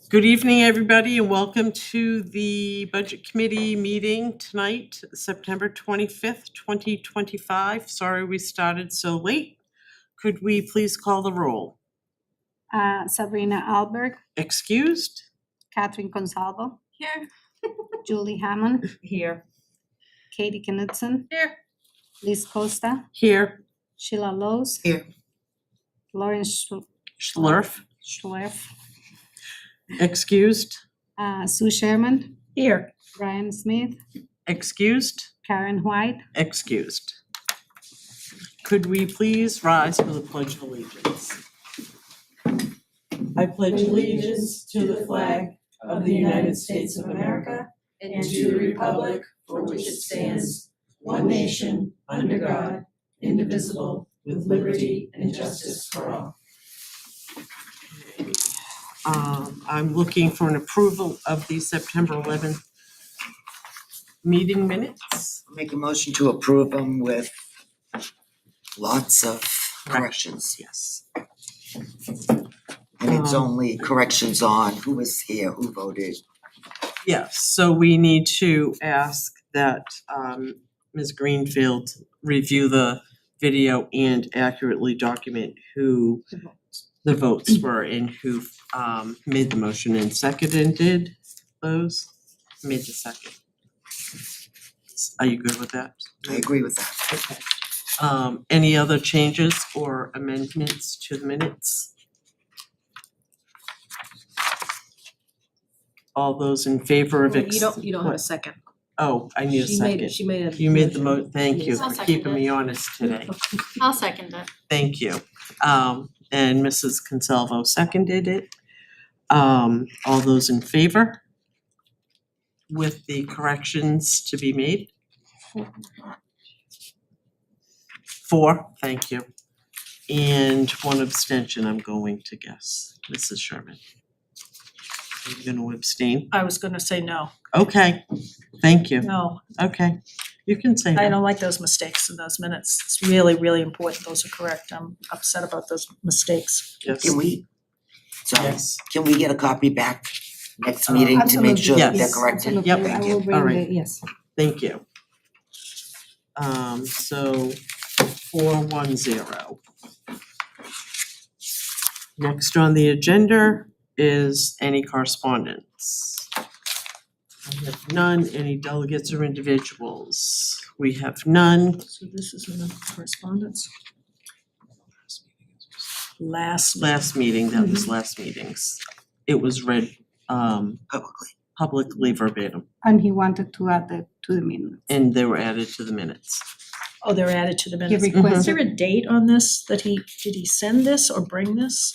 Good evening, everybody, and welcome to the Budget Committee meeting tonight, September 25th, 2025. Sorry we started so late. Could we please call the roll? Sabrina Alberg, Excused? Catherine Consalvo, Here. Julie Hammond, Here. Katie Knudsen, Here. Liz Costa, Here. Sheila Lowe's, Here. Lawrence Schlurf? Schlerf, Excused? Sue Sherman, Here. Brian Smith, Excused? Karen White. Excused. Could we please rise for the Pledge of Allegiance? I pledge allegiance to the flag of the United States of America and to the republic for which it stands, one nation, under God, indivisible, with liberty and justice for all. I'm looking for an approval of the September 11th meeting minutes. Make a motion to approve them with lots of corrections. Yes. And it's only corrections on who was here, who voted. Yes, so we need to ask that Ms. Greenfield review the video and accurately document who the votes were and who made the motion and seconded those. Made the second. Are you good with that? I agree with that. Okay. Any other changes or amendments to the minutes? All those in favor of You don't have a second. Oh, I need a second. She made a. You made the thank you I'll for second keeping it. me honest today. I'll second it. Thank you. And Mrs. Consalvo seconded it. All those in favor? With the corrections to be made? 4, thank you. And 1 abstention, I'm going to guess, Mrs. Sherman. Are you gonna abstain? I was gonna say no. Okay, thank you. No, Okay, you can say I that. don't like those mistakes in those minutes. It's really, really important those are correct. I'm upset about those mistakes. Yes. Can we, sorry, Yes. can we get a copy back next meeting to make sure that they're Yes. corrected? Absolutely. Yep. I Thank will you. bring Alright. yes. Thank you. So 410. Next on the agenda is any correspondence. I have none. Any delegates or individuals? We have none. So this is in the correspondence. Last. Last meeting, that was last meeting's. It was read Publicly. publicly verbatim, And he wanted to add that to the minutes. and they were added to the minutes. Oh, they're added to the He minutes. Is requested. there a date on this that did he send this or bring this?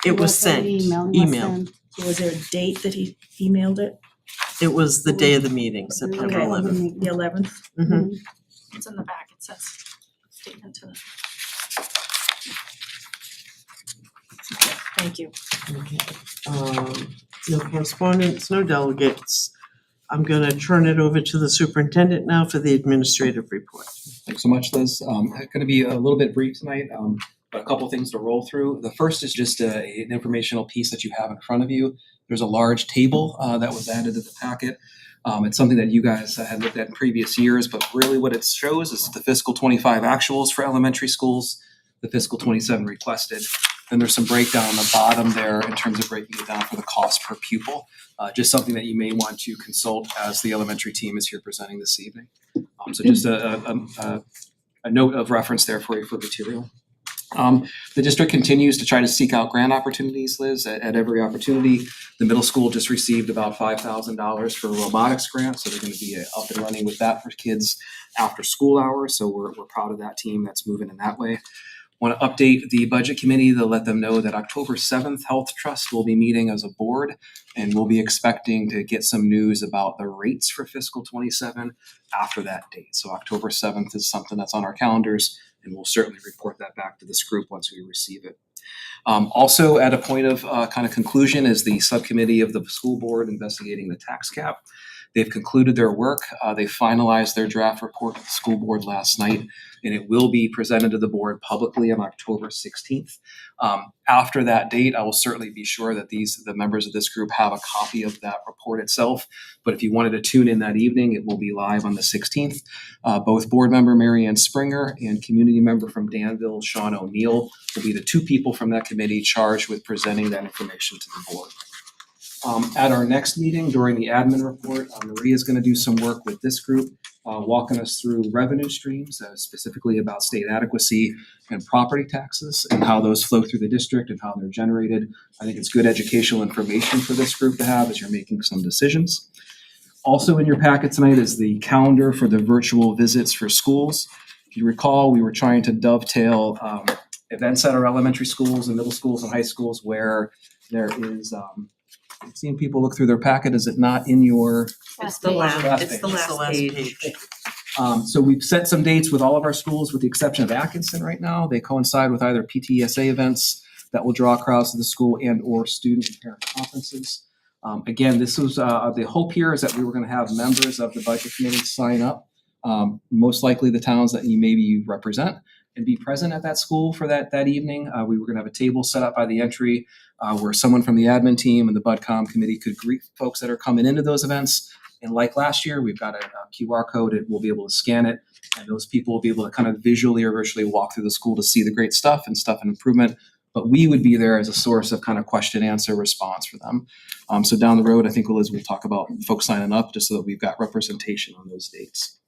It was an sent, email. email. Or was there a date that he emailed it? It was the day of the meeting, September Okay. 11th. The 11th? Mhm. It's in the back. It says statement to the. Thank you. Okay. No correspondence, no delegates. I'm gonna turn it over to the superintendent now for the administrative report. Thanks so much, Liz. I'm going to be a little bit brief tonight, but a couple things to roll through. The first is just an informational piece that you have in front of you. There's a large table that was added to the packet. It's something that you guys had looked at in previous years, but really what it shows is the fiscal 25 actuals for elementary schools, the fiscal 27 requested. Then there's some breakdown on the bottom there in terms of breaking it down for the cost per pupil. Just something that you may want to consult as the elementary team is here presenting this evening. So just a note of reference there for you for material. The district continues to try to seek out grant opportunities, Liz, at every opportunity. The middle school just received about $5,000 for a robotics grant, so they're going to be up and running with that for kids after school hours. So we're proud of that team that's moving in that way. Want to update the budget committee to let them know that October 7th, Health Trust will be meeting as a board, and we'll be expecting to get some news about the rates for fiscal 27 after that date. So October 7th is something that's on our calendars, and we'll certainly report that back to this group once we receive it. Also, at a point of kind of conclusion is the subcommittee of the school board investigating the tax cap. They've concluded their work. They finalized their draft report to the school board last night, and it will be presented to the board publicly on October 16th. After that date, I will certainly be sure that the members of this group have a copy of that report itself. But if you wanted to tune in that evening, it will be live on the 16th. Both board member Marianne Springer and community member from Danville, Sean O'Neill, will be the two people from that committee charged with presenting that information to the board. At our next meeting, during the admin report, Maria is going to do some work with this group, walking us through revenue streams, specifically about state adequacy and property taxes and how those flow through the district and how they're generated. I think it's good educational information for this group to have as you're making some decisions. Also in your packet tonight is the calendar for the virtual visits for schools. If you recall, we were trying to dovetail events at our elementary schools and middle schools and high schools where there is I've seen people look through their packet. Is it not in your? It's the last, Last it's the page. last page. So we've set some dates with all of our schools with the exception of Atkinson right now. They coincide with either PTSA events that will draw crowds to the school and or student and parent conferences. Again, this was the hope here is that we were going to have members of the budget committee sign up, most likely the towns that you maybe represent, and be present at that school for that evening. We were going to have a table set up by the entry where someone from the admin team and the BudCom committee could greet folks that are coming into those events. And like last year, we've got a QR code and we'll be able to scan it. And those people will be able to kind of visually or virtually walk through the school to see the great stuff and improvement. But we would be there as a source of kind of question, answer, response for them. So down the road, I think Liz will talk about folks signing up just so that we've got representation on those dates.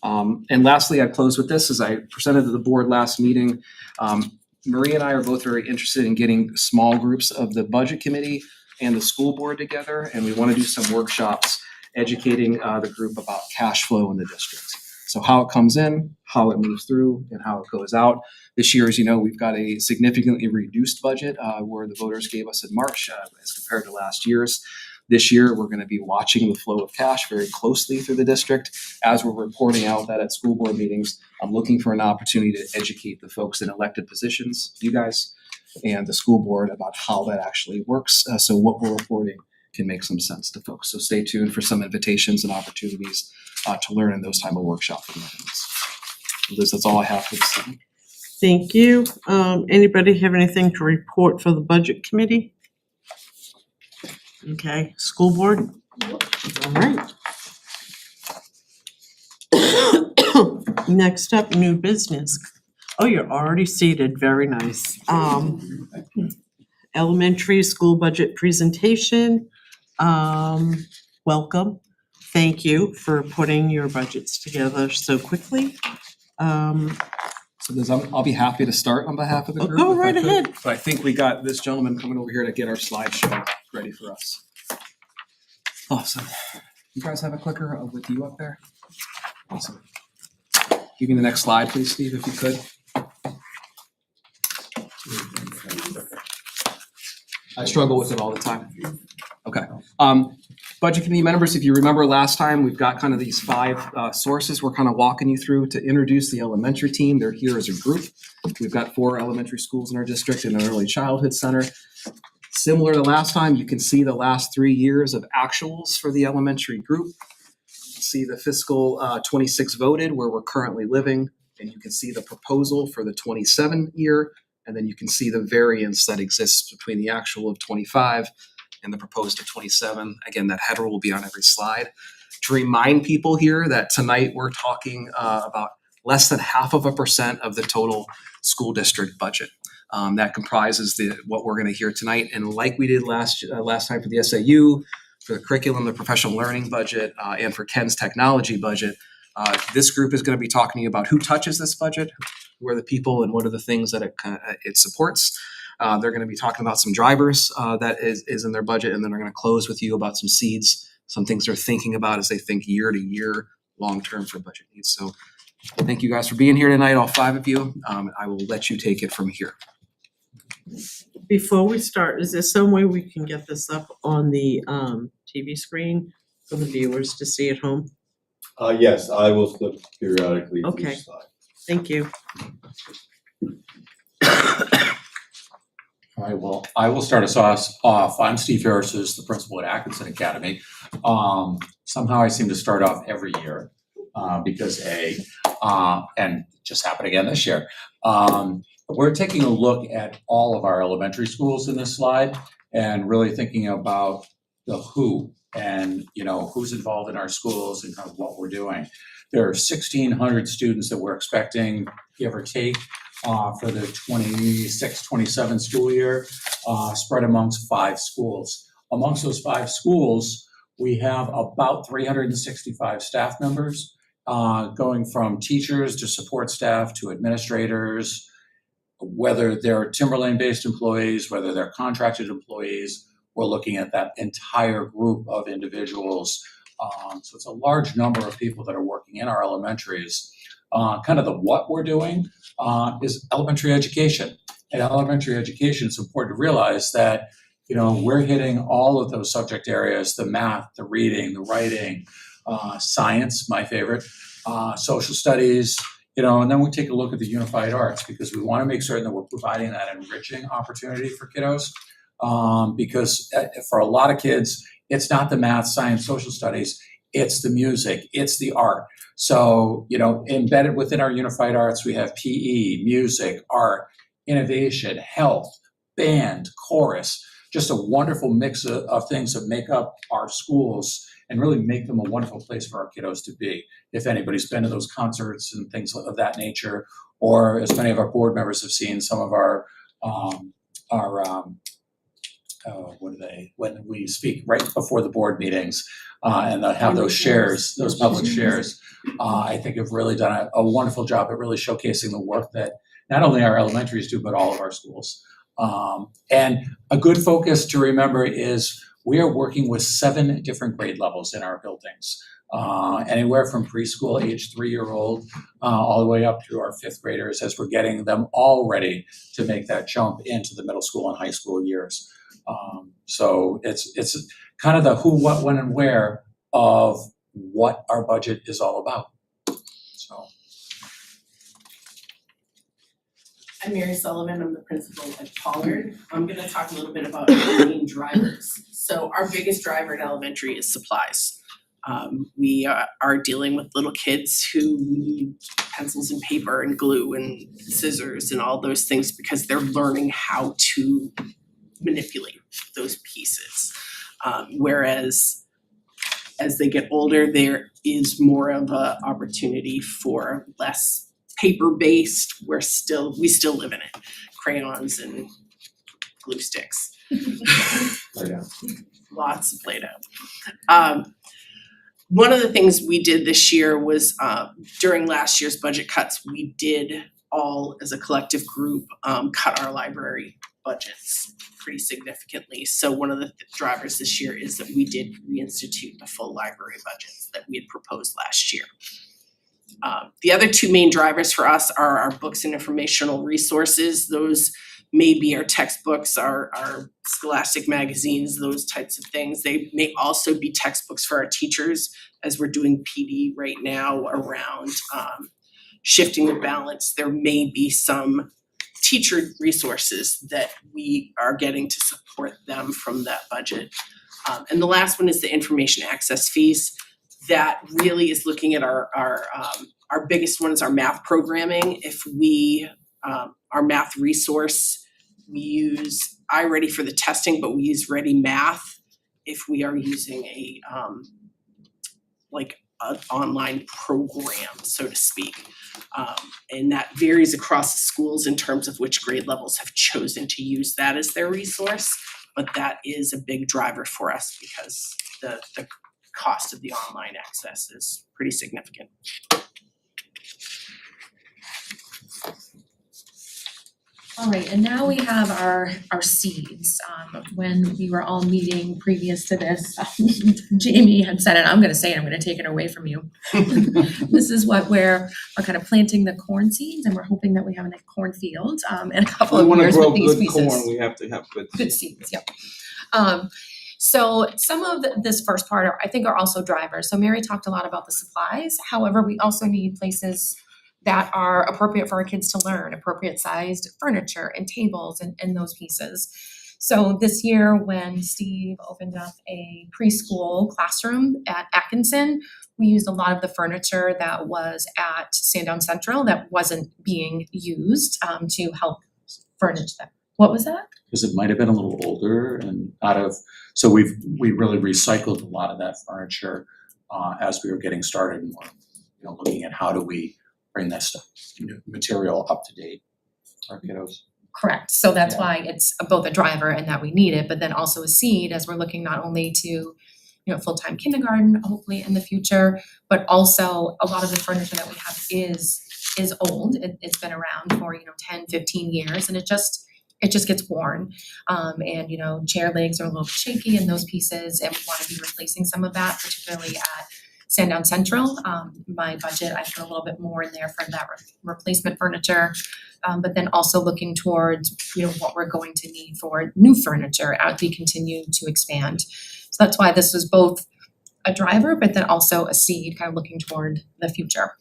And lastly, I close with this. As I presented to the board last meeting, Maria and I are both very interested in getting small groups of the budget committee and the school board together. And we want to do some workshops educating the group about cash flow in the district. So how it comes in, how it moves through, and how it goes out. This year, as you know, we've got a significantly reduced budget where the voters gave us in March as compared to last year's. This year, we're going to be watching the flow of cash very closely through the district. As we're reporting out that at school board meetings, I'm looking for an opportunity to educate the folks in elected positions, you guys, and the school board about how that actually works. So what we're reporting can make some sense to folks. So stay tuned for some invitations and opportunities to learn in those type of workshops and events. Liz, that's all I have for this evening. Thank you. Anybody have anything to report for the budget committee? Okay, school board? All right. Next up, new business. Oh, you're already seated. Very nice. Elementary school budget presentation. Welcome. Thank you for putting your budgets together so quickly. So Liz, I'll be happy to start on behalf of the Oh, group. go if I right could. ahead. But I think we got this gentleman coming over here to get our slideshow ready for us. Awesome. You guys have a clicker with you up there? Awesome. Give me the next slide, please, Steve, if you could. I struggle with it all the time. Okay. Budget committee members, if you remember last time, we've got kind of these 5 sources we're kind of walking you through to introduce the elementary team. They're here as a group. We've got 4 elementary schools in our district and an early childhood center. Similar to last time, you can see the last 3 years of actuals for the elementary group. See the fiscal 26 voted where we're currently living, and you can see the proposal for the 27 year, and then you can see the variance that exists between the actual of 25 and the proposed of 27. Again, that header will be on every slide. To remind people here that tonight we're talking about less than 0.5% of the total school district budget. That comprises what we're going to hear tonight. And like we did last time for the SAU, for the curriculum, the professional learning budget, and for Ken's technology budget, this group is going to be talking to you about who touches this budget, who are the people, and what are the things that it supports. They're going to be talking about some drivers that is in their budget, and then they're going to close with you about some seeds, some things they're thinking about as they think year to year, long term for budget needs. So thank you guys for being here tonight, all 5 of you. I will let you take it from here. Before we start, is there some way we can get this up on the TV screen for the viewers to see at home? Yes, I will slip periodically to Okay. each side. Thank you. All right, well, I will start us off. I'm Steve Harris, the principal at Atkinson Academy. somehow I seem to start off every year, because and it just happened again this year. We're taking a look at all of our elementary schools in this slide and really thinking about the who and, who's involved in our schools and kind of what we're doing. There are 1,600 students that we're expecting, give or take, for the 26-27 school year, spread amongst 5 schools. Amongst those 5 schools, we have about 365 staff members, going from teachers to support staff to administrators, whether they're Timberlane-based employees, whether they're contracted employees. We're looking at that entire group of individuals. So it's a large number of people that are working in our elementaries. Kind of the what we're doing is elementary education. In elementary education, it's important to realize that, we're hitting all of those subject areas, the math, the reading, the writing, science, my favorite, social studies, and then we take a look at the unified arts because we want to make certain that we're providing that enriching opportunity for kiddos. Because for a lot of kids, it's not the math, science, social studies, it's the music, it's the art. So, embedded within our unified arts, we have PE, music, art, innovation, health, band, chorus, just a wonderful mix of things that make up our schools and really make them a wonderful place for our kiddos to be. If anybody's been to those concerts and things of that nature, or as many of our board members have seen, some of our when we speak right before the board meetings, and have those shares, those public shares, I think have really done a wonderful job at really showcasing the work that not only our elementaries do, but all of our schools. And a good focus to remember is we are working with 7 different grade levels in our buildings, anywhere from preschool age 3-year-old all the way up through our 5th graders as we're getting them all ready to make that jump into the middle school and high school years. So it's kind of the who, what, when, and where of what our budget is all about. So. I'm Mary Sullivan, I'm the principal at Pollard. I'm gonna talk a little bit about our main drivers. So our biggest driver in elementary is supplies. We are dealing with little kids who need pencils and paper and glue and scissors and all those things because they're learning how to manipulate those pieces. Whereas as they get older, there is more of a opportunity for less paper-based. We still live in it. Crayons and glue sticks. Lots of Play-Doh. One of the things we did this year was during last year's budget cuts, we did all as a collective group cut our library budgets pretty significantly. So one of the drivers this year is that we did reinstitute the full library budgets that we had proposed last year. The other 2 main drivers for us are our books and informational resources. Those may be our textbooks, our scholastic magazines, those types of things. They may also be textbooks for our teachers as we're doing PD right now around shifting the balance. There may be some teacher resources that we are getting to support them from that budget. And the last one is the information access fees. That really is looking at our biggest one is our math programming. If we, our math resource, we use iReady for the testing, but we use Ready Math if we are using a like an online program, so to speak. And that varies across the schools in terms of which grade levels have chosen to use that as their resource. But that is a big driver for us because the cost of the online access is pretty significant. All right, and now we have our seeds. When we were all meeting previous to this, Jamie had said it, I'm gonna say it, I'm gonna take it away from you. This is what we're kind of planting the corn seeds, and we're hoping that we have a cornfield in a couple of years with these pieces. We wanna grow good corn, we have to have Good seeds, yep. So some of this first part I think are also drivers. So Mary talked a lot about the supplies. However, we also need places that are appropriate for our kids to learn, appropriate sized furniture and tables and those pieces. So this year, when Steve opened up a preschool classroom at Atkinson, we used a lot of the furniture that was at Sandown Central that wasn't being used to help furnish them. What was that? Because it might have been a little older and so we really recycled a lot of that furniture as we were getting started and we're, looking at how do we bring that stuff, material up to date for our kiddos. Correct, so that's Yeah. why it's both a driver and that we need it, but then also a seed as we're looking not only to, full-time kindergarten, hopefully in the future, but also a lot of the furniture that we have is old. It's been around for, 10, 15 years and it just gets worn. And chair legs are a little shaky in those pieces and we wanna be replacing some of that, particularly at Sandown Central. My budget, I put a little bit more in there for that replacement furniture. But then also looking towards, what we're going to need for new furniture as we continue to expand. So that's why this was both a driver, but then also a seed, kind of looking toward the future.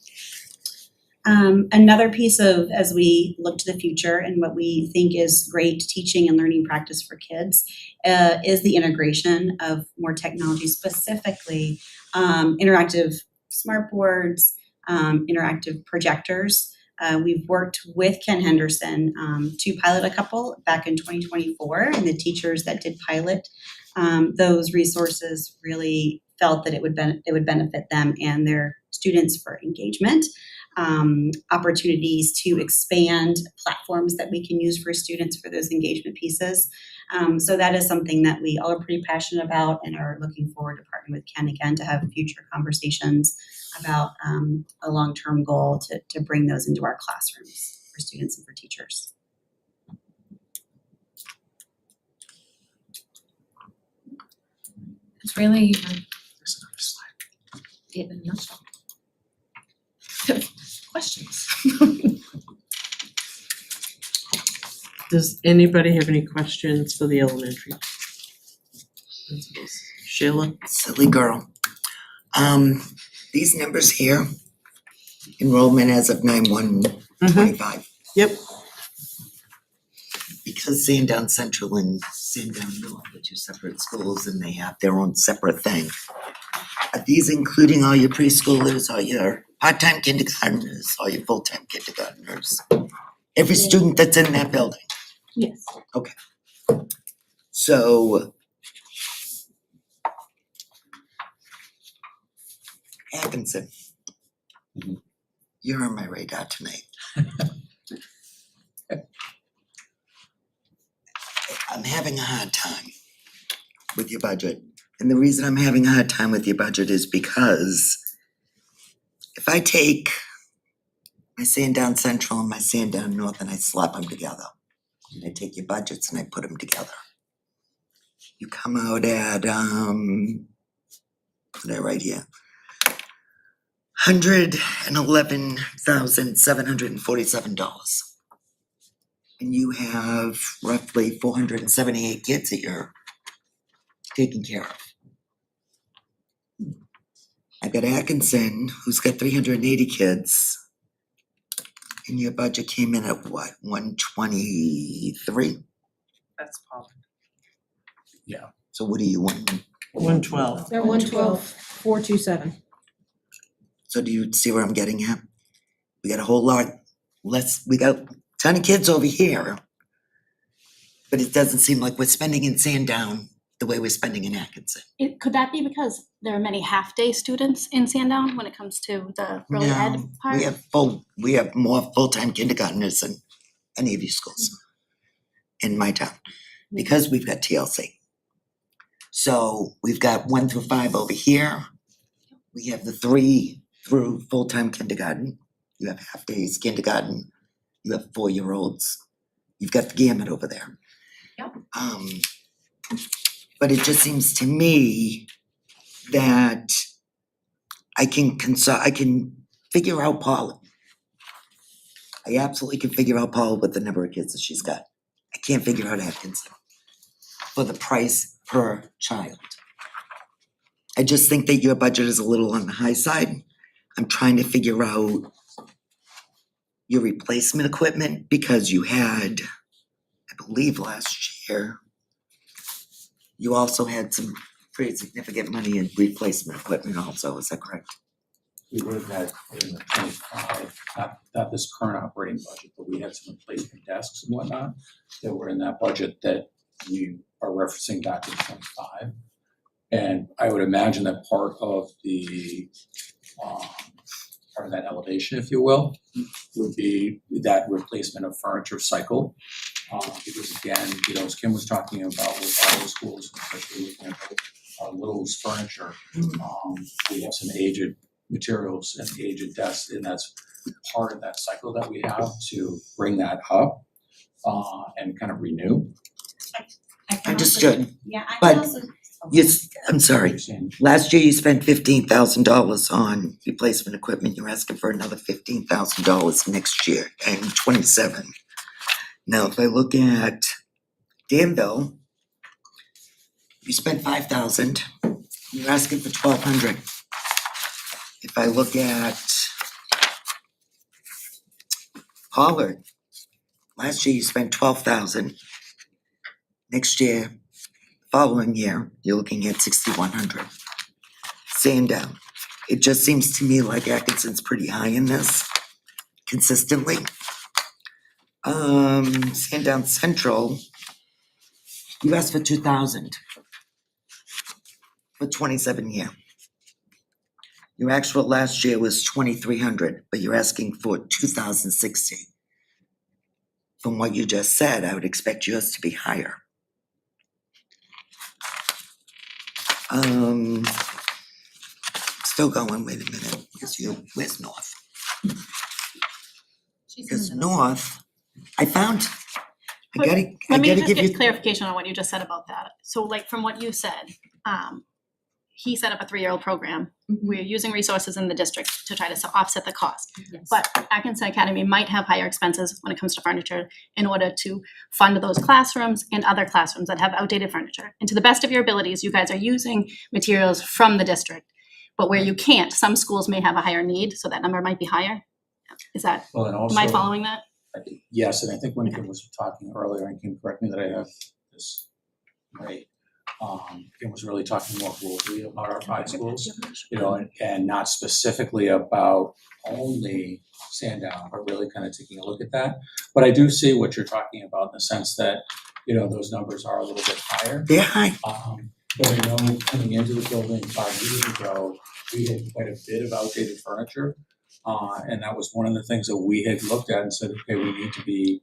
Another piece of, as we look to the future and what we think is great teaching and learning practice for kids, is the integration of more technology, specifically interactive smart boards, interactive projectors. We've worked with Ken Henderson to pilot a couple back in 2024, and the teachers that did pilot those resources really felt that it would benefit them and their students for engagement. Opportunities to expand platforms that we can use for students for those engagement pieces. So that is something that we all are pretty passionate about and are looking forward to partnering with Ken again to have future conversations about a long-term goal to bring those into our classrooms for students and for teachers. It's really There's another slide. it in a nutshell. Questions? Does anybody have any questions for the elementary principals? Sheila? Silly girl. These numbers here, enrollment as of 9/1/25. Yep. Because Sandown Central and Sandown North are two separate schools and they have their own separate thing. Are these including all your preschoolers, all your part-time kindergartners, all your full-time kindergartners? Every student that's in that building? Yes. Okay. So Atkinson, you're on my radar tonight. I'm having a hard time with your budget. And the reason I'm having a hard time with your budget is because if I take my Sandown Central and my Sandown North and I slap them together, and I take your budgets and I put them together, you come out at, what did I write here? $111,747. And you have roughly 478 kids that you're taking care of. I've got Atkinson, who's got 380 kids. And your budget came in at what, 123? That's Paul. So what do you want? 112. They're 112,427. So do you see where I'm getting at? We got a whole lot less, we got a ton of kids over here. But it doesn't seem like we're spending in Sandown the way we're spending in Atkinson. Could that be because there are many half-day students in Sandown when it comes to the early ed No, part? we have more full-time kindergartners than any of your schools in my town, because we've got TLC. So we've got 1 through 5 over here. We have the 3 through full-time kindergarten. You have half-days kindergarten. You have 4-year-olds. You've got the gamut over there. Yep. But it just seems to me that I can figure out Paula. I absolutely can figure out Paula with the number of kids that she's got. I can't figure out Atkinson for the price per child. I just think that your budget is a little on the high side. I'm trying to figure out your replacement equipment because you had, I believe last year, you also had some pretty significant money in replacement equipment also, is that correct? We would have had in the 25, not this current operating budget, but we had some replacement desks and whatnot that were in that budget that we are referencing back in 25. And I would imagine that part of that elevation, if you will, would be that replacement of furniture cycle. Because again, as Kim was talking about with all the schools, especially looking at Little's furniture, we have some aged materials and aged desks, and that's part of that cycle that we have to bring that up and kind of renew. Understood. Yeah, I But- can also. Yes, I'm sorry. Last year you spent $15,000 on replacement equipment. You're asking for another $15,000 next year and 27. Now, if I look at Danville, you spent $5,000. You're asking for $1,200. If I look at Pollard, last year you spent $12,000. Next year, following year, you're looking at $6,100. Sandown, it just seems to me like Atkinson's pretty high in this consistently. Sandown Central, you asked for $2,000 for 27 year. Your actual last year was $2,300, but you're asking for $2,060. From what you just said, I would expect yours to be higher. Still going, wait a minute, where's North? Because North, I gotta Let me just give you. get clarification on what you just said about that. So like from what you said, he set up a 3-year-old program. We're using resources in the district to try to offset the cost. Yes. But Atkinson Academy might have higher expenses when it comes to furniture in order to fund those classrooms and other classrooms that have outdated furniture. And to the best of your abilities, you guys are using materials from the district. But where you can't, some schools may have a higher need, so that number might be higher. Is that, Well, and also, am I following that? Yes, and I think when Kim was talking earlier, and Kim, correct me that I have this right. Kim was really talking more globally about our 5 schools, and not specifically about only Sandown, but really kind of taking a look at that. But I do see what you're talking about in the sense that, those numbers are a little bit higher. They're high. But I know coming into the building 5 years ago, we had quite a bit of outdated furniture. And that was one of the things that we had looked at and said, okay, we need to be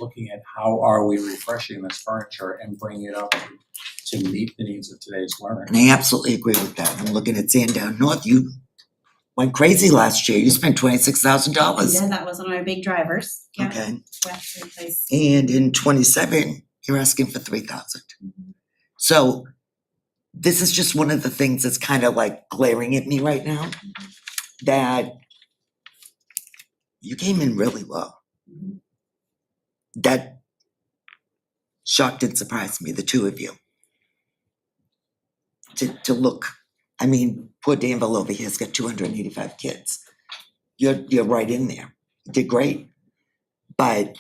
looking at how are we refreshing this furniture and bringing it up to meet the needs of today's learner. And I absolutely agree with that. I'm looking at Sandown North, you went crazy last year. You spent $26,000. Yeah, that was one of our big drivers. Yeah. Okay. We have to replace. And in 27, you're asking for $3,000. So this is just one of the things that's kind of like glaring at me right now, that you came in really low. That shocked and surprised me, the two of you. To look, I mean, poor Danville over here has got 285 kids. You're right in there. You did great. But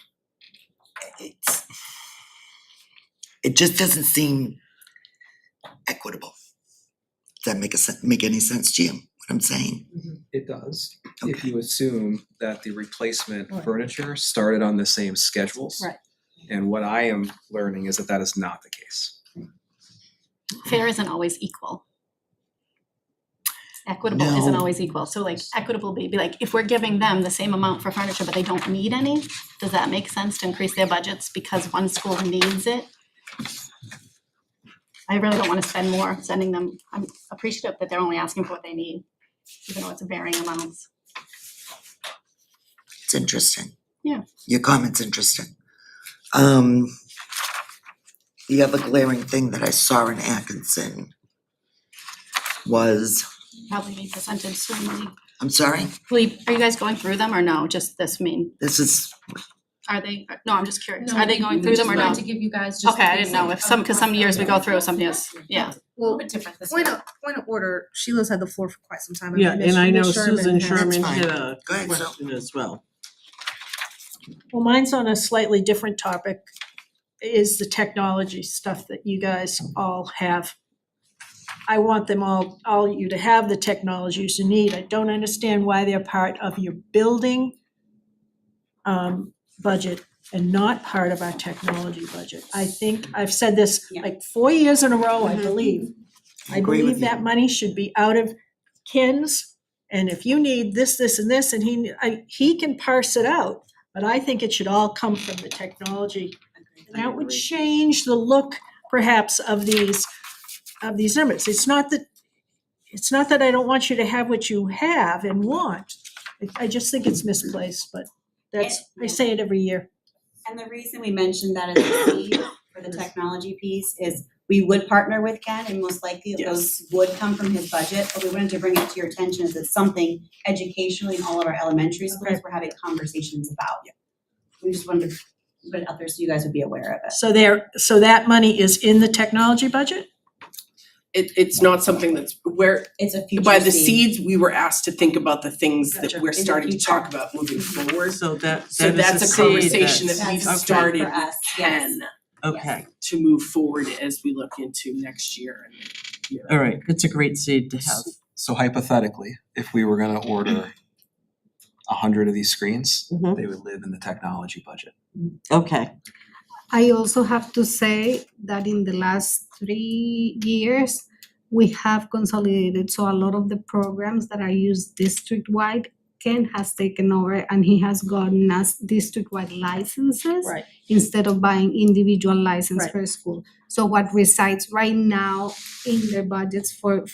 it just doesn't seem equitable. Does that make any sense to you, what I'm saying? It does, if you assume that the replacement furniture started on the same schedules. Right. And what I am learning is that that is not the case. Fair isn't always equal. Equitable isn't No. always equal. So like equitable be like, if we're giving them the same amount for furniture, but they don't need any, does that make sense to increase their budgets because one school needs it? I really don't wanna spend more sending them, I'm appreciative that they're only asking for what they need, even though it's varying amounts. It's interesting. Yeah. Your comment's interesting. The other glaring thing that I saw in Atkinson was, Probably be presented soon. I'm sorry, Are you guys going through them or no, just this this is, are they, no, I'm just curious, No, are they going we through them or just no? wanted to give you guys just. Okay, I didn't know if cause some years we go through, some years, yeah. A little bit different this Point year. of order, Sheila's had the floor for quite some time. Yeah, and I know Ms. Susan has- Sherman fine. had a Go ahead, Sue. question as well. Well, mine's on a slightly different topic. is the technology stuff that you guys all have. I want them all you to have the technologies you need. I don't understand why they're part of your building budget and not part of our technology budget. I think I've said this like 4 years in a row, I believe. I Agree with believe that money should be out of Ken's, and if you need this, this, and this, and he can parse it out, but I think it should all come from the technology. And that would change the look perhaps of these numbers. It's not that I don't want you to have what you have and want. I just think it's misplaced, but I say it every year. And the reason we mentioned that as a seed for the technology piece is we would partner with Ken and most likely those would come from his budget, but we wanted to bring it to your attention as it's something educationally in all of our elementary schools we're having conversations about. We just wanted to put it out there so you guys would be aware of it. So that money is in the technology budget? It's not something that's where, It's a future by the seed. seeds, we were asked to think about the things that Gotcha. we're In the starting to future. talk about moving forward. So So that is that's a seed conversation that that's- we've That's started for with us, yes. Ken Okay, to move forward as we look into next year. all right, it's a great seed to have. So hypothetically, if we were gonna order 100 of these screens, Mhm. they would live in the technology budget. Okay, I also have to say that in the last 3 years, we have consolidated, so a lot of the programs that are used district-wide, Ken has taken over and he has gotten us district-wide licenses Right. instead of buying individual license Right. per school. So what resides right now in their budgets for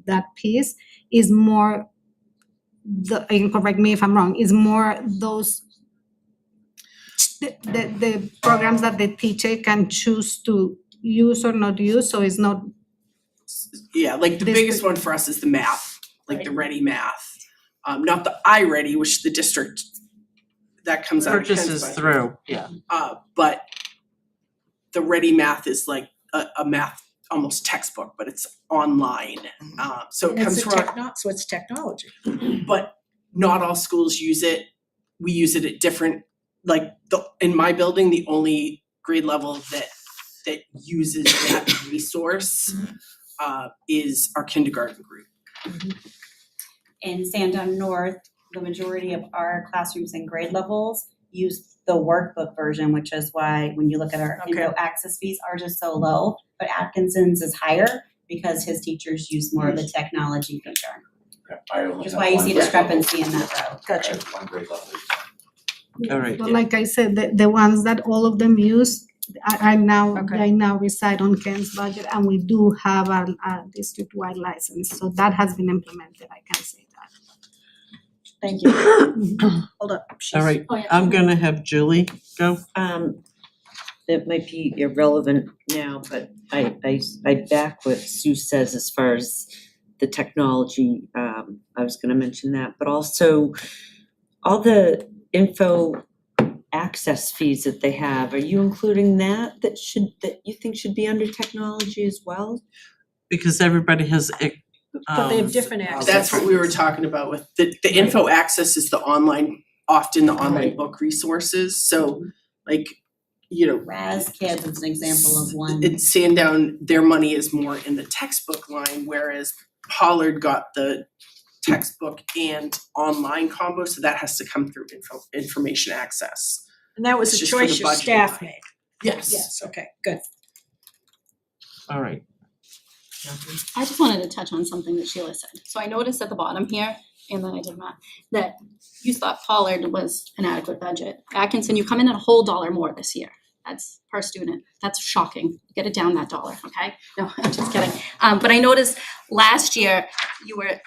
that piece is more and correct me if I'm wrong, is more those the programs that the teacher can choose to use or not use, so it's not Yeah, like the This biggest would- one for us is the math, like the Ready Math. Not the iReady, which the district, that comes out of Ken's purchases budget. through, yeah. But the Ready Math is like a math, almost textbook, but it's online. So it comes from, So it's technology. but not all schools use it. We use it at different, like in my building, the only grade level that uses that resource is our kindergarten group. In Sandown North, the majority of our classrooms and grade levels use the workbook version, which is why when you look at our info access fees, ours are so low, but Atkinson's is higher because his teachers use more of the technology feature. Which is why you see discrepancy in that row. Gotcha. One grade level. All right, But like I said, the ones that all of them use, I now reside on Ken's budget, and we do have a district-wide license, so that has been implemented, I can say that. Thank you. Hold up. all right, Oh, yeah. I'm gonna have Julie go. It might be irrelevant now, but I back what Sue says as far as the technology. I was gonna mention that, but also all the info access fees that they have, are you including that that you think should be under technology as well? Because everybody has But they have different access. That's what we were talking about with the info access is the online, often the online book resources. So like, you know, Raz Kids is an example of one. in Sandown, their money is more in the textbook line, whereas Pollard got the textbook and online combo, so that has to come through information access. And that was It's a just for the choice your budget staff line. made. Yes. Yes, okay, good. all right. I just wanted to touch on something that Sheila said. So I noticed at the bottom here, and then I did not, that you thought Pollard was an adequate budget. Atkinson, you come in at a whole $1 more this year. That's per student. That's shocking. Get it down that $1, okay? No, I'm just kidding. But I noticed last year you were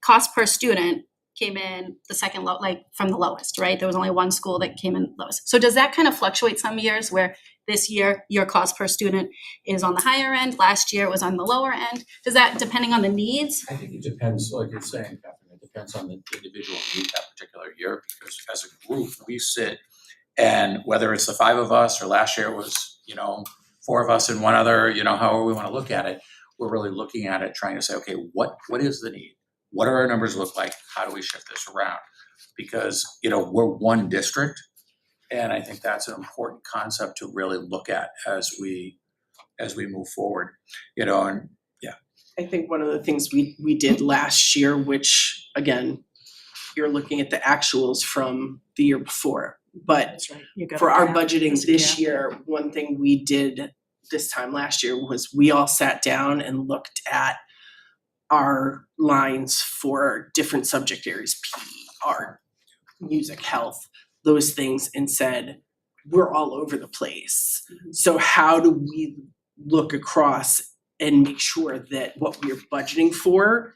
cost per student came in the second low, like from the lowest, right? There was only one school that came in lowest. So does that kind of fluctuate some years where this year your cost per student is on the higher end, last year it was on the lower end? Does that, depending on the needs? I think it depends, like you're saying, Catherine, it depends on the individual need that particular year, because as a group, we sit and whether it's the 5 of us or last year it was, 4 of us and one other, however we wanna look at it, we're really looking at it, trying to say, okay, what is the need? What do our numbers look like? How do we shift this around? Because, we're one district, And I think that's an important concept to really look at as we move forward, you know, and I think one of the things we did last year, which again, you're looking at the actuals from the year before, but That's right. You got for a our gap. budgeting There's a this gap. year, one thing we did this time last year was we all sat down and looked at our lines for different subject areas, PE, art, music, health, those things, and said, we're all over the place. So how do we look across and make sure that what we're budgeting for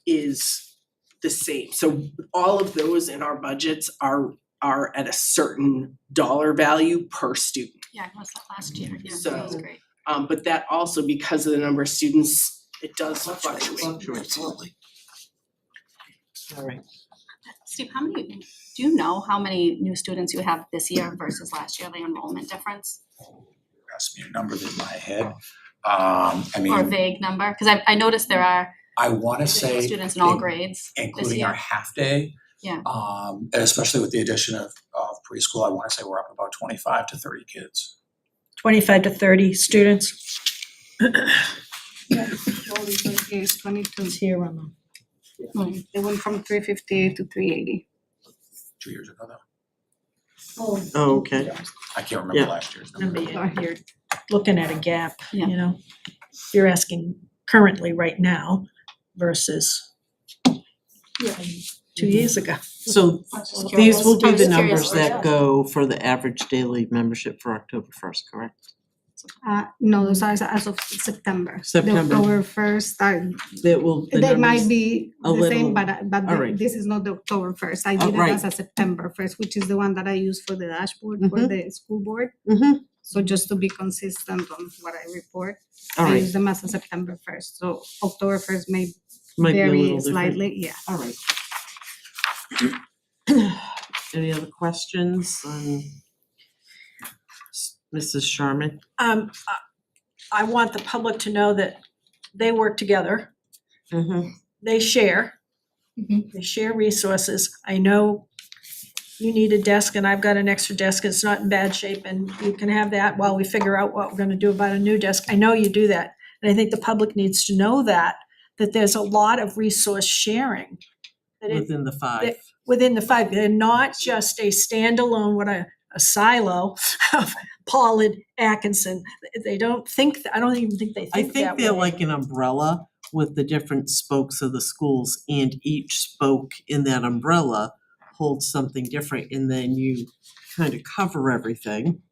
is the same? So all of those in our budgets are at a certain dollar value per student. Yeah, I was that last year, yeah, So- that was great. But that also, because of the number of students, it does fluctuate. Absolutely. All right. Steve, do you know how many new students you have this year versus last year, the enrollment difference? ask me a number in my head. I Or a mean, vague number? Because I noticed there are I wanna say students in all grades this including our year. half day. Yeah. And especially with the addition of preschool, I wanna say we're up about 25 to 30 kids. 25 to 30 students. Is 22. It's here on the. They went from 358 to 380. 2 years ago though. Oh, okay. I can't remember Yeah. last year's Remember, number. you're looking at a gap, Yeah. you know? You're asking currently right now versus 2 years ago. So Just these will be curious. the I was numbers curious. that go for the average daily membership for October 1st, correct? No, those are as of September. September. The October 1st, That will, the they might numbers, be a the same, little- but all right. this is not the October 1st. I Oh, did it right. as a September 1st, which is the one that I use for the dashboard for Mhm. the school board. Mhm. So just to be consistent on what I report, all I right, use them as a September 1st. So October 1st may might be a little vary different. slightly, yeah. All right. Any other questions on Mrs. Sharman? I want the public to know that they work together, Mm-hmm. they share. They share resources. I know you need a desk and I've got an extra desk, it's not in bad shape, and you can have that while we figure out what we're gonna do about a new desk. I know you do that. And I think the public needs to know that there's a lot of resource sharing. That it, Within the 5. within the 5, they're not just a standalone, a silo of Pollard, Atkinson. They don't think, I don't even think they I think that think they're way. like an umbrella with the different spokes of the schools, and each spoke in that umbrella holds something different, and then you kind of cover everything.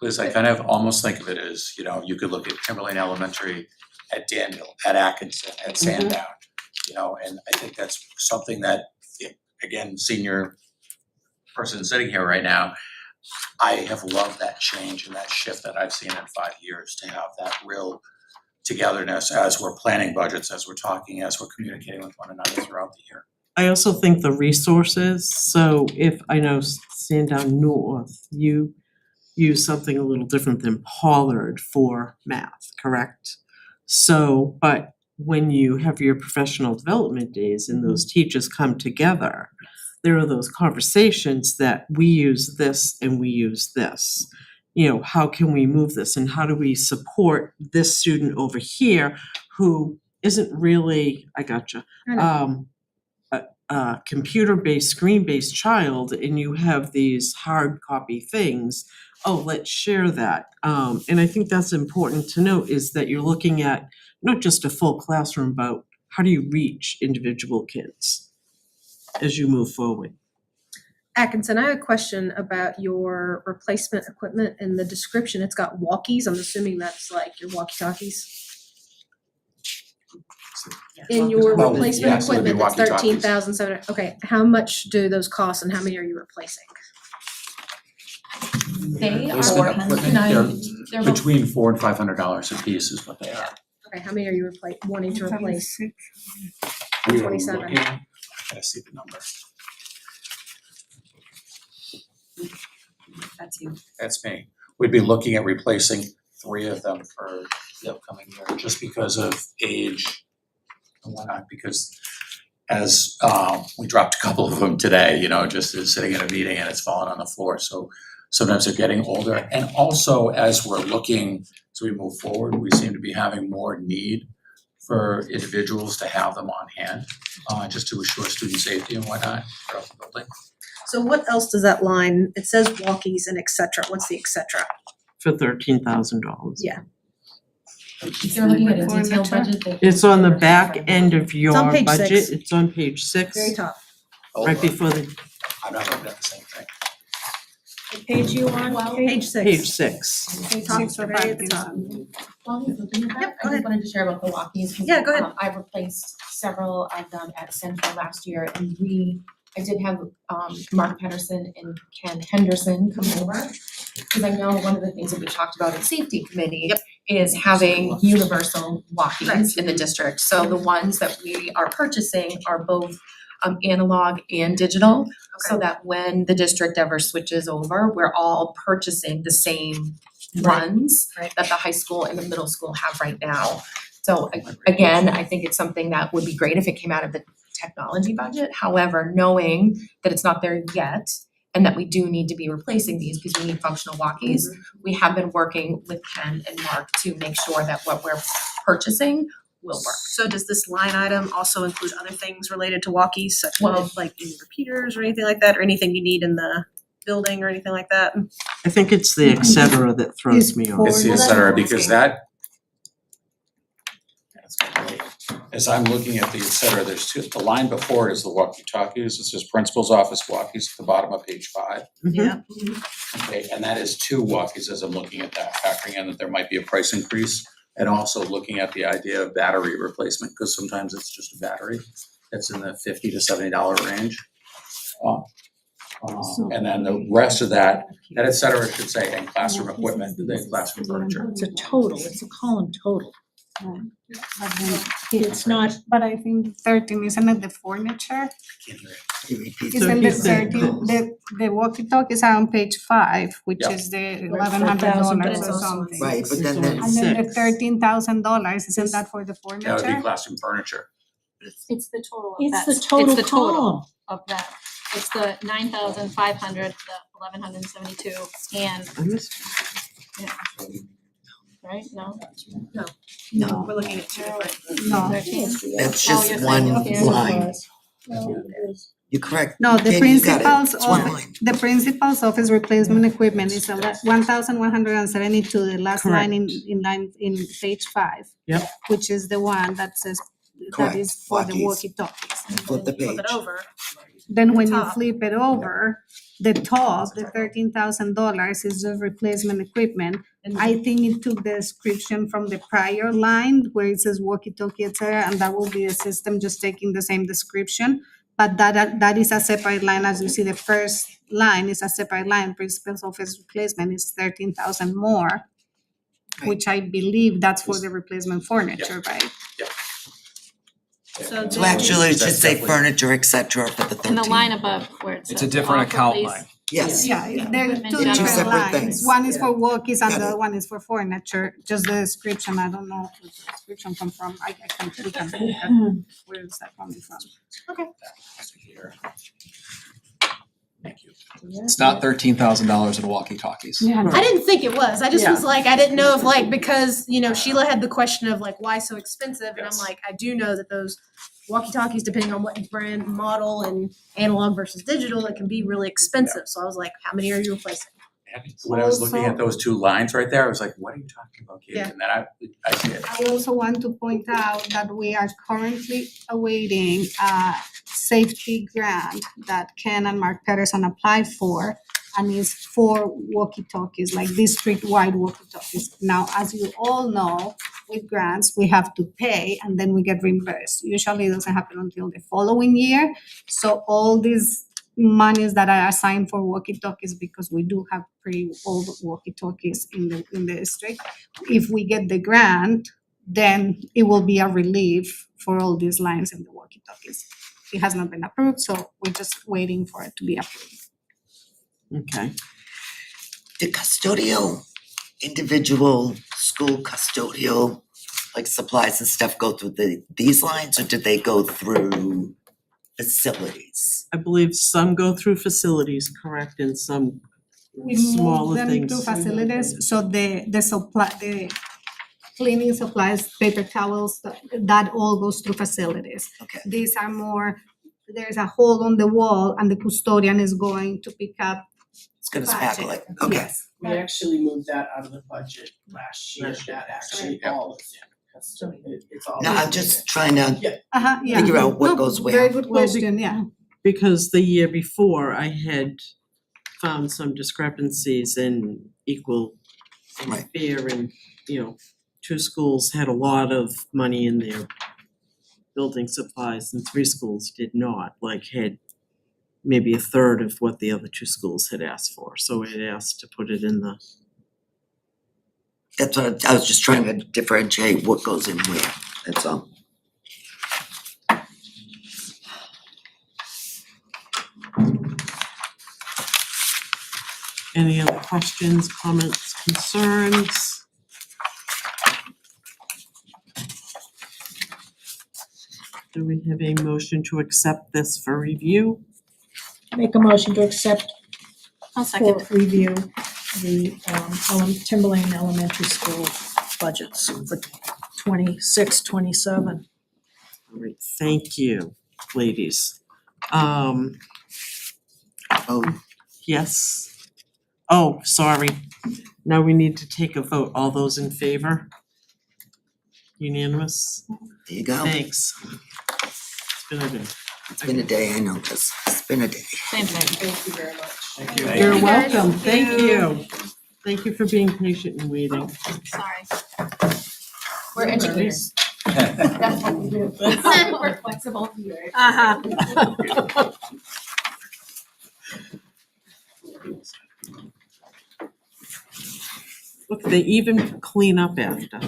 Liz, I kind of almost think of it as, you know, you could look at Timberlane Elementary, at Danville, at Atkinson, at Sandown, you know, and I think that's something that, again, senior person sitting here right now, I have loved that change and that shift that I've seen in 5 years, to have that real togetherness as we're planning budgets, as we're talking, as we're communicating with one another throughout the year. I also think the resources, so if I know Sandown North, you use something a little different than Pollard for math, correct? So, but when you have your professional development days and those teachers come together, there are those conversations that we use this and we use this. You know, how can we move this and how do we support this student over here who isn't really, I gotcha, a computer-based, screen-based child, and you have these hard copy things. Oh, let's share that. And I think that's important to note, is that you're looking at not just a full classroom, but how do you reach individual kids as you move forward? Atkinson, I have a question about your replacement equipment. In the description, it's got walkies. I'm assuming that's like your walkie-talkies. In your Oh, replacement yes, it would be equipment, that's walkie-talkies. $13,700. Okay, how much do those cost and how many are you replacing? They are, Replacement equipment, can I, they're they're both, between $400 and $500 a piece is what they are. Okay, how many are you wanting to replace? We are 27. looking- I gotta see the number. That's you. That's me. We'd be looking at replacing 3 of them for the upcoming year, just because of age and whatnot, because as we dropped a couple of them today, just as sitting in a meeting and it's fallen on the floor. So sometimes they're getting older. And also, as we're looking, as we move forward, we seem to be having more need for individuals to have them on hand, just to assure student safety and whatnot throughout the building. So what else does that line, it says walkies and et cetera, what's the et cetera? For $13,000. Yeah. If you're looking at a detailed budget, they. It's on the back end of your on page budget. 6. It's on page 6, Very top. right before the I'm not looking at the same thing. What page you on? Page 6. page 6. Top, so very at the top. While you're looking at that, Yep, go I ahead. just wanted to share about the walkies. 'Cause, Yeah, go ahead. I replaced several of them at Central last year and I did have Mark Pedersen and Ken Henderson come over. Because I know one of the things that we talked about in safety committee is having universal walkies in the district. So the ones that we are purchasing are both analog and digital. So that when the district ever switches over, we're all purchasing the same ones Right. that the high school and the middle school have right now. So again, I think it's something that would be great if it came out of the technology budget. However, knowing that it's not there yet and that we do need to be replacing these because we need functional walkies, we have been working with Ken and Mark to make sure that what we're purchasing will work. So does this line item also include other things related to walkies, such Well- as like any repeaters or anything like that, or anything you need in the building or anything like that? I think it's the et cetera that throws me off. It's the et Well, cetera, that's because that. As I'm looking at the et cetera, the line before it is the walkie-talkies. It says principal's office walkies at the bottom of page 5. Yeah. Okay, and that is 2 walkies as I'm looking at that, factoring in that there might be a price increase. And also looking at the idea of battery replacement, because sometimes it's just a battery that's in the $50 to $70 range. And then the rest of that et cetera should say, and classroom equipment, then classroom furniture. It's a total, it's a column total. It's not, But I think 13, isn't it the furniture? You repeat. Isn't the he said- 13, the walkie-talkies are on page 5, which Yeah. is the $1,100 or also something. Right, but then It's there's, And then the Six. $13,000, isn't that for the That would be furniture? classroom furniture. It's the total of it's that. the total It's the total column. of that. It's the 9,500, the 1,172, and, I missed- right, no? No, we're looking at two different. No, 13? that's Oh, just you're one saying, okay. line. You're correct. no, the Ken, you got it. principal's It's one office, line. the principal's office replacement equipment is 1,172, the last line in page 5. Yep. Which is the one that says, that Correct. is for the Walkies. walkie-talkies. Flip the page. Flip it over. Then when you top. flip it over, the top, the $13,000 is the replacement equipment. I think it took the description from the prior line where it says walkie-talkie, et cetera, and that will be a system just taking the same description. But that is a separate line, as you see, the first line is a separate line, principal's office replacement is 13,000 more. Which I believe that's for the replacement furniture, right? So So actually, it should That's say definitely- furniture, et cetera, for the 13. And the line above where it says. It's a different all account police- line. Yes, Yeah, there are Equipment two general. different separate lines. things. One is for walkies and Got the it. other one is for furniture, just the description, I don't know where the description come from, we can look at where is that coming from? Here. Thank you. It's not $13,000 in walkie-talkies. I didn't think it was. I just Yeah. was like, I didn't know if like, because, Sheila had the question of like, why so expensive? And I'm Yes. like, I do know that those walkie-talkies, depending on what brand, model, and analog versus digital, it can be really expensive. So I was like, how many are you replacing? And when I was looking Also- at those 2 lines right there, I was like, what are you talking about, Katie? Yeah. And then I see it. I also want to point out that we are currently awaiting a safety grant that Ken and Mark Pedersen applied for, and is for walkie-talkies, like district-wide walkie-talkies. Now, as you all know, with grants, we have to pay and then we get reimbursed. Usually it doesn't happen until the following year. So all these monies that are assigned for walkie-talkies, because we do have pretty old walkie-talkies in the district. If we get the grant, then it will be a relief for all these lines in the walkie-talkies. It has not been approved, so we're just waiting for it to be approved. Okay. the custodial, individual school custodial, like supplies and stuff go through these lines, or did they go through facilities. I believe some go through facilities, correct, and some We smaller move them things. to facilities, so the supply, the cleaning supplies, paper towels, that all goes through facilities. Okay. These are more, there's a hole on the wall and the custodian is going to pick up. It's gonna spackle it, okay. Yes. We actually moved that out of the budget last year, that actually all is in, custom, it's all. No, I'm just trying to Yeah. figure out what No, goes where. Very good Well, question, yeah. Because the year before, I had found some discrepancies in equal and Right. fair and, two schools had a lot of money in their building supplies and 3 schools did not, like had maybe a third of what the other 2 schools had asked for, so it asked to put it in the. That's what I was just trying to differentiate what goes in where, that's all. Any other questions, comments, concerns? Do we have a motion to accept this for review? Make a motion to accept I'll for second. review the Timberlane Elementary School budgets for 26, 27. All right, thank you, ladies. Oh, Yes. Oh, sorry. Now we need to take a vote. All those in favor? Unanimous? there you go. Thanks. It's been a day. It's been a day, I know, this. It's been a day. Same thing. Thank you very much. Thank you. You're you, guys. welcome. Thank you. Thank you for being patient and waiting. Sorry. We're educators. That's what we do. We're flexible. Uh-huh. Look, they even clean up after.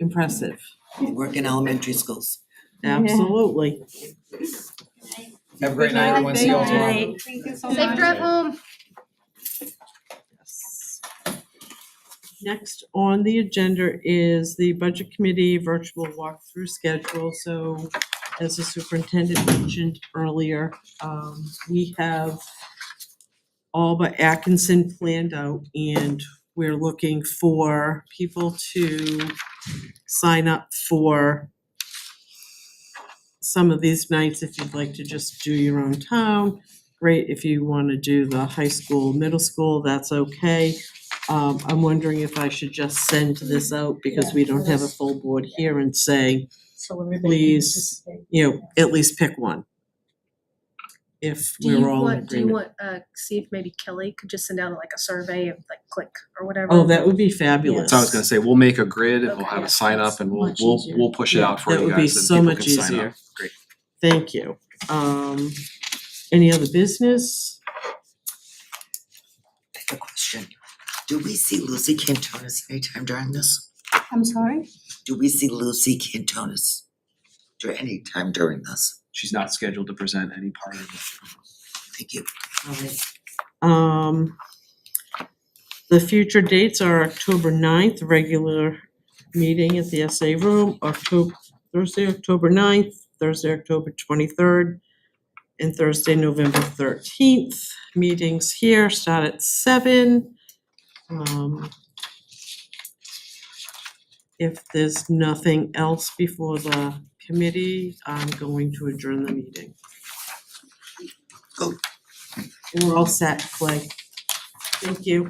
Impressive. Work in elementary schools. Absolutely. Have a great night, everyone. See you all tomorrow. Thank you so Safe much. drive home. Next on the agenda is the Budget Committee virtual walkthrough schedule. So as the superintendent mentioned earlier, we have all but Atkinson planned out and we're looking for people to sign up for some of these nights if you'd like to just do your own town. Great, if you wanna do the high school, middle school, that's okay. I'm wondering if I should just send this out because we don't have a full board here and say, So everybody please, at least pick one. If Do you we're all in want, do you agreement. want, see if maybe Kelly could just send out like a survey of like click or whatever? Oh, that would be fabulous. So I was gonna say, we'll make a grid and we'll Okay. have a sign up and we'll Much easier. we'll push it Yeah, out for that you would be guys and so people much can sign easier. up. Great. Thank you. Any other business? I have a question. Do we see Lucy Cantonis anytime during this? I'm sorry? Do we see Lucy Cantonis any time during this? She's not scheduled to present any part of it. Thank you. The future dates are October 9th, regular meeting at the SA room, Thursday, October 9th, Thursday, October 23rd, and Thursday, November 13th. Meetings here start at 7. If there's nothing else before the committee, I'm going to adjourn the meeting. Go. We're all set, Clay. Thank you.